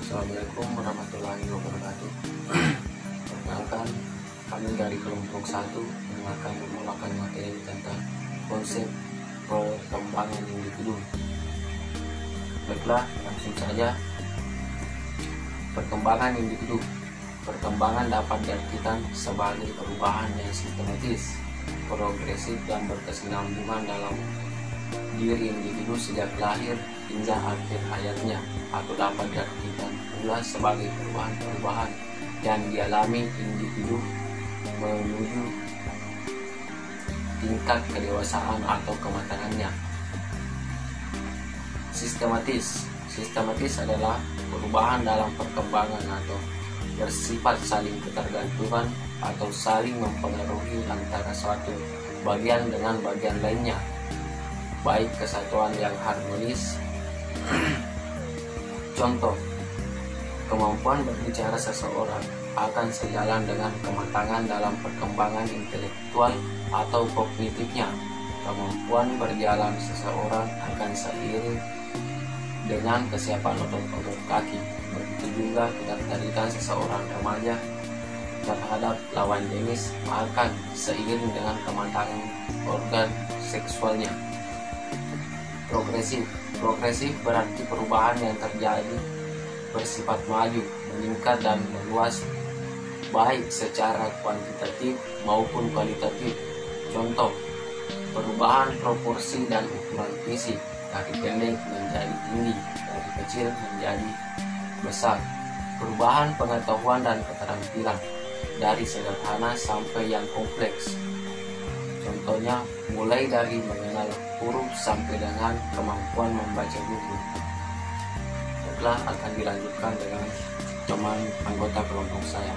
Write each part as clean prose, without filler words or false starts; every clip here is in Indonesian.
Assalamualaikum warahmatullahi wabarakatuh. Perkenalkan, kami dari kelompok 1 yang akan membawakan materi tentang konsep perkembangan individu. Baiklah, langsung saja. Perkembangan individu. Perkembangan dapat diartikan sebagai perubahan yang sistematis, progresif, dan berkesinambungan dalam diri individu sejak lahir hingga akhir hayatnya, atau dapat diartikan pula sebagai perubahan-perubahan yang dialami individu menuju tingkat kedewasaan atau kematangannya. Sistematis adalah perubahan dalam perkembangan atau bersifat saling ketergantungan atau saling mempengaruhi antara suatu bagian dengan bagian lainnya, baik kesatuan yang harmonis. Contoh, kemampuan berbicara seseorang akan sejalan dengan kematangan dalam perkembangan intelektual atau kognitifnya. Kemampuan berjalan seseorang akan seiring dengan kesiapan otot-otot kaki. Begitu juga ketertarikan seseorang remaja terhadap lawan jenis akan seiring dengan kematangan organ seksualnya. Progresif berarti perubahan yang terjadi bersifat maju, meningkat, dan meluas, baik secara kuantitatif maupun kualitatif. Contoh, perubahan proporsi dan ukuran fisik dari pendek menjadi tinggi, dari kecil menjadi besar. Perubahan pengetahuan dan keterampilan dari sederhana sampai yang kompleks. Contohnya, mulai dari mengenal huruf sampai dengan kemampuan membaca buku. Setelah akan dilanjutkan dengan teman anggota kelompok saya.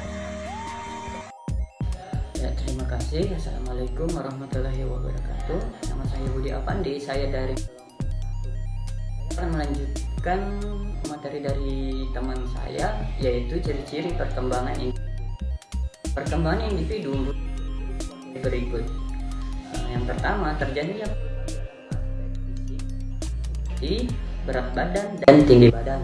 Ya, terima kasih. Assalamualaikum warahmatullahi wabarakatuh. Nama saya Budi Apandi. Saya dari akan melanjutkan materi dari teman saya, yaitu ciri-ciri perkembangan individu. Perkembangan individu berikut. Yang pertama, terjadinya di berat badan dan tinggi badan.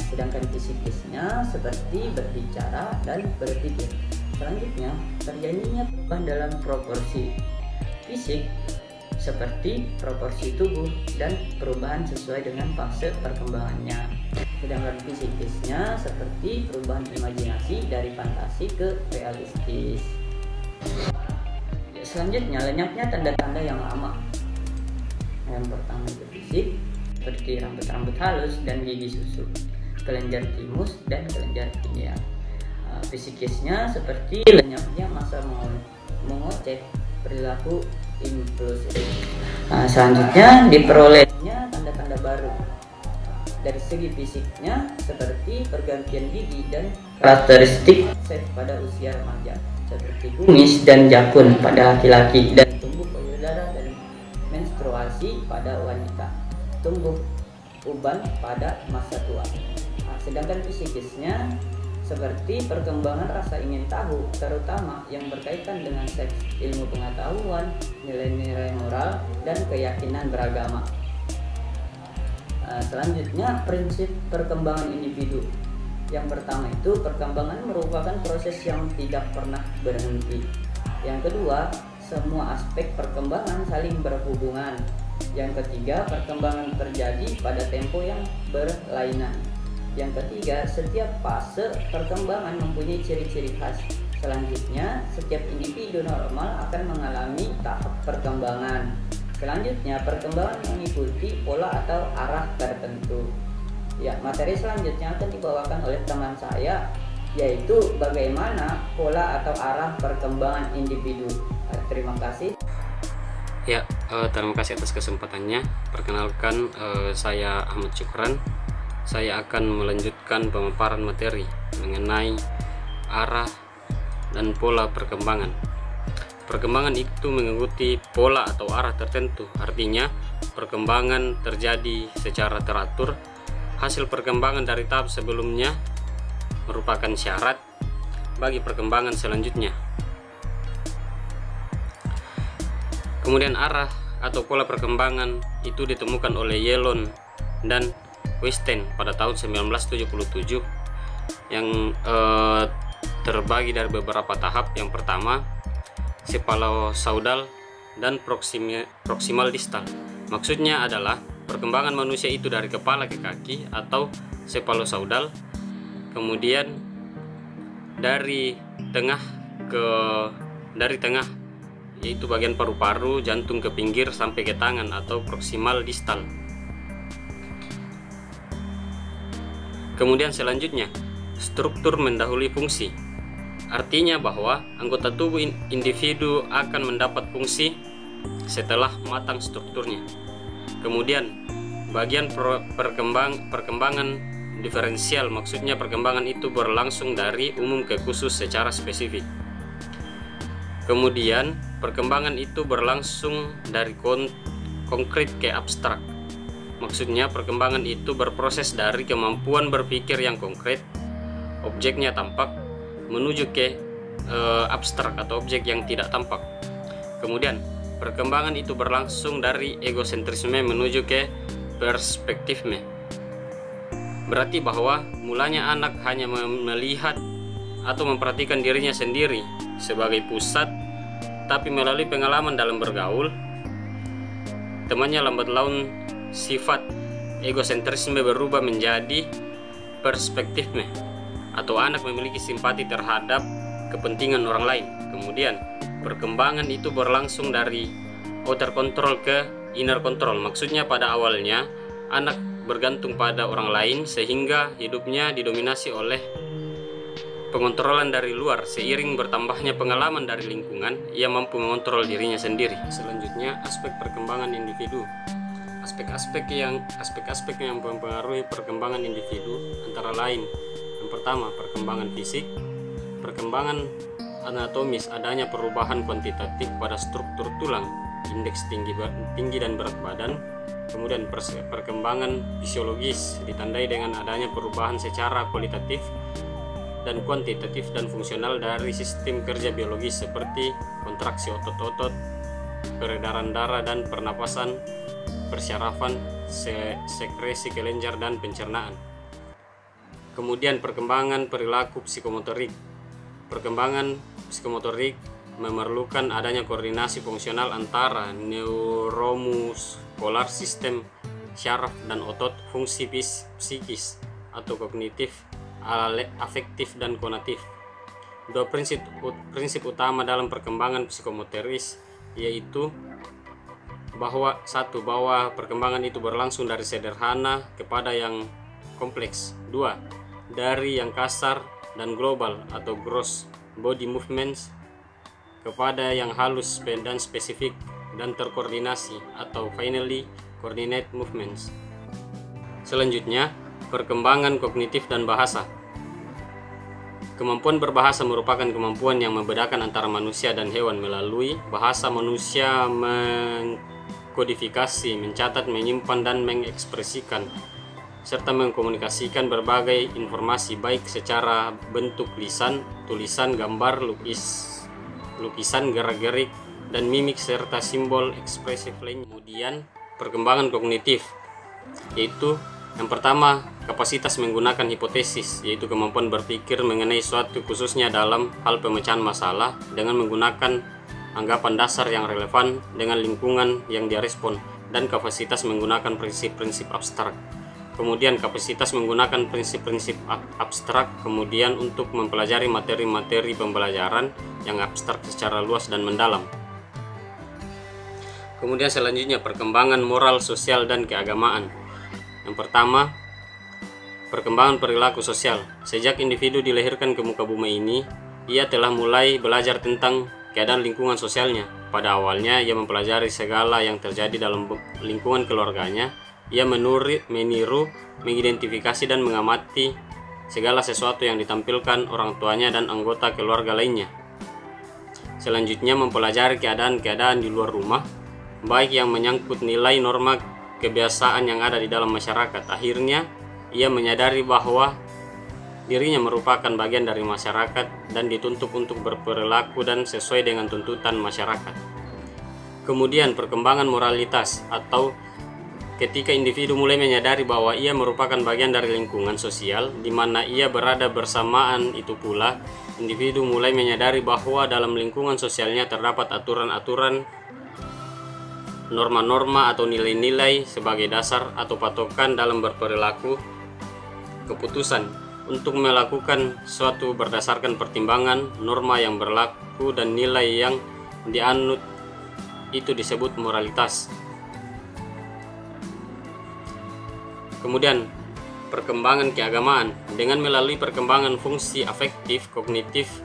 Sedangkan fisikisnya seperti berbicara dan berpikir. Selanjutnya, terjadinya perubahan dalam proporsi fisik seperti proporsi tubuh dan perubahan sesuai dengan fase perkembangannya. Sedangkan fisikisnya seperti perubahan imajinasi dari fantasi ke realistis. Selanjutnya, lenyapnya tanda-tanda yang lama. Yang pertama itu fisik, seperti rambut-rambut halus dan gigi susu, kelenjar timus dan kelenjar tinea. Fisikisnya seperti lenyapnya masa mengocek, perilaku impulsif. Selanjutnya, diperolehnya tanda-tanda baru. Dari segi fisiknya seperti pergantian gigi dan karakteristik seks pada usia remaja, seperti kumis dan jakun pada laki-laki, dan tumbuh payudara dan menstruasi pada wanita, tumbuh uban pada masa tua. Sedangkan fisikisnya seperti perkembangan rasa ingin tahu, terutama yang berkaitan dengan seks, ilmu pengetahuan, nilai-nilai moral, dan keyakinan beragama. Selanjutnya, prinsip perkembangan individu. Yang pertama itu, perkembangan merupakan proses yang tidak pernah berhenti. Yang kedua, semua aspek perkembangan saling berhubungan. Yang ketiga, perkembangan terjadi pada tempo yang berlainan. Yang ketiga, setiap fase perkembangan mempunyai ciri-ciri khas. Selanjutnya, setiap individu normal akan mengalami tahap perkembangan. Selanjutnya, perkembangan mengikuti pola atau arah tertentu. Ya, materi selanjutnya akan dibawakan oleh teman saya, yaitu bagaimana pola atau arah perkembangan individu. Terima kasih. Ya, terima kasih atas kesempatannya. Perkenalkan, saya Ahmad Syukran. Saya akan melanjutkan pemaparan materi mengenai arah dan pola perkembangan. Perkembangan itu mengikuti pola atau arah tertentu, artinya perkembangan terjadi secara teratur. Hasil perkembangan dari tahap sebelumnya merupakan syarat bagi perkembangan selanjutnya. Kemudian arah atau pola perkembangan itu ditemukan oleh Yelon dan Wettstein pada tahun 1977 yang terbagi dari beberapa tahap. Yang pertama, cephalocaudal dan proximal distal. Maksudnya adalah perkembangan manusia itu dari kepala ke kaki atau cephalocaudal, kemudian dari tengah yaitu bagian paru-paru, jantung ke pinggir sampai ke tangan atau proximal distal. Kemudian selanjutnya, struktur mendahului fungsi. Artinya bahwa anggota tubuh individu akan mendapat fungsi setelah matang strukturnya. Kemudian bagian perkembangan diferensial, maksudnya perkembangan itu berlangsung dari umum ke khusus secara spesifik. Kemudian perkembangan itu berlangsung dari konkret ke abstrak. Maksudnya perkembangan itu berproses dari kemampuan berpikir yang konkret, objeknya tampak, menuju ke abstrak atau objek yang tidak tampak. Kemudian perkembangan itu berlangsung dari egosentrisme menuju ke perspektifme. Berarti bahwa mulanya anak hanya melihat atau memperhatikan dirinya sendiri sebagai pusat, tapi melalui pengalaman dalam bergaul, temannya lambat laun sifat egosentrisme berubah menjadi perspektifme, atau anak memiliki simpati terhadap kepentingan orang lain. Kemudian perkembangan itu berlangsung dari outer control ke inner control. Maksudnya pada awalnya anak bergantung pada orang lain sehingga hidupnya didominasi oleh pengontrolan dari luar. Seiring bertambahnya pengalaman dari lingkungan, ia mampu mengontrol dirinya sendiri. Selanjutnya, aspek perkembangan individu. Aspek-aspek yang mempengaruhi perkembangan individu antara lain: yang pertama, perkembangan fisik, perkembangan anatomis, adanya perubahan kuantitatif pada struktur tulang, indeks tinggi dan berat badan. Kemudian perkembangan fisiologis ditandai dengan adanya perubahan secara kualitatif dan kuantitatif dan fungsional dari sistem kerja biologis seperti kontraksi otot-otot, peredaran darah dan pernapasan, persyarafan, sekresi kelenjar dan pencernaan. Kemudian perkembangan perilaku psikomotorik. Perkembangan psikomotorik memerlukan adanya koordinasi fungsional antara neuromuskular, sistem syaraf dan otot, fungsi psikis atau kognitif, afektif dan konatif. Dua prinsip utama dalam perkembangan psikomotoris yaitu bahwa perkembangan itu berlangsung dari sederhana kepada yang kompleks. 2. Dari yang kasar dan global atau gross body movements kepada yang halus dan spesifik dan terkoordinasi atau finally coordinate movements. Selanjutnya, perkembangan kognitif dan bahasa. Kemampuan berbahasa merupakan kemampuan yang membedakan antara manusia dan hewan. Melalui bahasa, manusia mengkodifikasi, mencatat, menyimpan, dan mengekspresikan serta mengkomunikasikan berbagai informasi baik secara bentuk lisan, tulisan, gambar, lukisan, gerak-gerik, dan mimik serta simbol ekspresif lainnya. Kemudian perkembangan kognitif yaitu yang pertama, kapasitas menggunakan hipotesis, yaitu kemampuan berpikir mengenai suatu khususnya dalam hal pemecahan masalah dengan menggunakan anggapan dasar yang relevan dengan lingkungan yang direspon, dan kapasitas menggunakan prinsip-prinsip abstrak. Kemudian kapasitas menggunakan prinsip-prinsip abstrak kemudian untuk mempelajari materi-materi pembelajaran yang abstrak secara luas dan mendalam. Kemudian selanjutnya perkembangan moral, sosial, dan keagamaan. Yang pertama, perkembangan perilaku sosial. Sejak individu dilahirkan ke muka bumi ini, ia telah mulai belajar tentang keadaan lingkungan sosialnya. Pada awalnya, ia mempelajari segala yang terjadi dalam lingkungan keluarganya. Ia meniru, mengidentifikasi, dan mengamati segala sesuatu yang ditampilkan orang tuanya dan anggota keluarga lainnya. Selanjutnya, mempelajari keadaan-keadaan di luar rumah, baik yang menyangkut nilai norma kebiasaan yang ada di dalam masyarakat. Akhirnya, ia menyadari bahwa dirinya merupakan bagian dari masyarakat dan dituntut untuk berperilaku dan sesuai dengan tuntutan masyarakat. Kemudian perkembangan moralitas atau ketika individu mulai menyadari bahwa ia merupakan bagian dari lingkungan sosial di mana ia berada bersamaan, itu pula individu mulai menyadari bahwa dalam lingkungan sosialnya terdapat aturan-aturan, norma-norma atau nilai-nilai sebagai dasar atau patokan dalam berperilaku. Keputusan untuk melakukan suatu berdasarkan pertimbangan norma yang berlaku dan nilai yang dianut itu disebut moralitas. Kemudian perkembangan keagamaan dengan melalui perkembangan fungsi afektif, kognitif,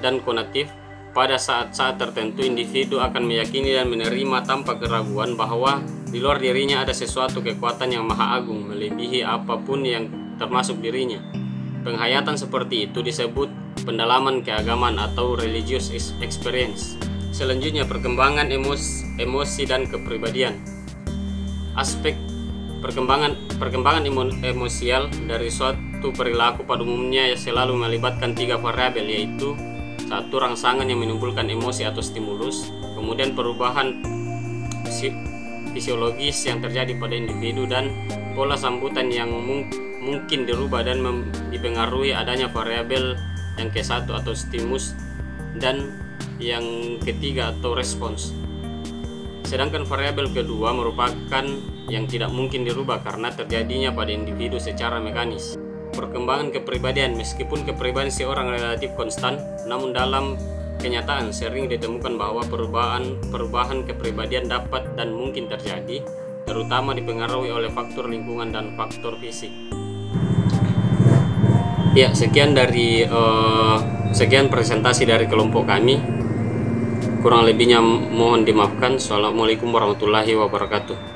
dan konatif. Pada saat-saat tertentu individu akan meyakini dan menerima tanpa keraguan bahwa di luar dirinya ada sesuatu kekuatan yang maha agung melebihi apapun yang termasuk dirinya. Penghayatan seperti itu disebut pendalaman keagamaan atau religious experience. Selanjutnya perkembangan emosi dan kepribadian. Aspek perkembangan emosial dari suatu perilaku pada umumnya selalu melibatkan 3 variabel, yaitu 1. Rangsangan yang menimbulkan emosi atau stimulus, kemudian perubahan fisiologis yang terjadi pada individu, dan pola sambutan yang mungkin dirubah dan dipengaruhi adanya variabel yang ke-1 atau stimulus dan yang ketiga atau respons. Sedangkan variabel kedua merupakan yang tidak mungkin dirubah karena terjadinya pada individu secara mekanis. Perkembangan kepribadian, meskipun kepribadian seorang relatif konstan, namun dalam kenyataan sering ditemukan bahwa perubahan kepribadian dapat dan mungkin terjadi, terutama dipengaruhi oleh faktor lingkungan dan faktor fisik. Ya, sekian presentasi dari kelompok kami. Kurang lebihnya mohon dimaafkan. Assalamualaikum warahmatullahi wabarakatuh.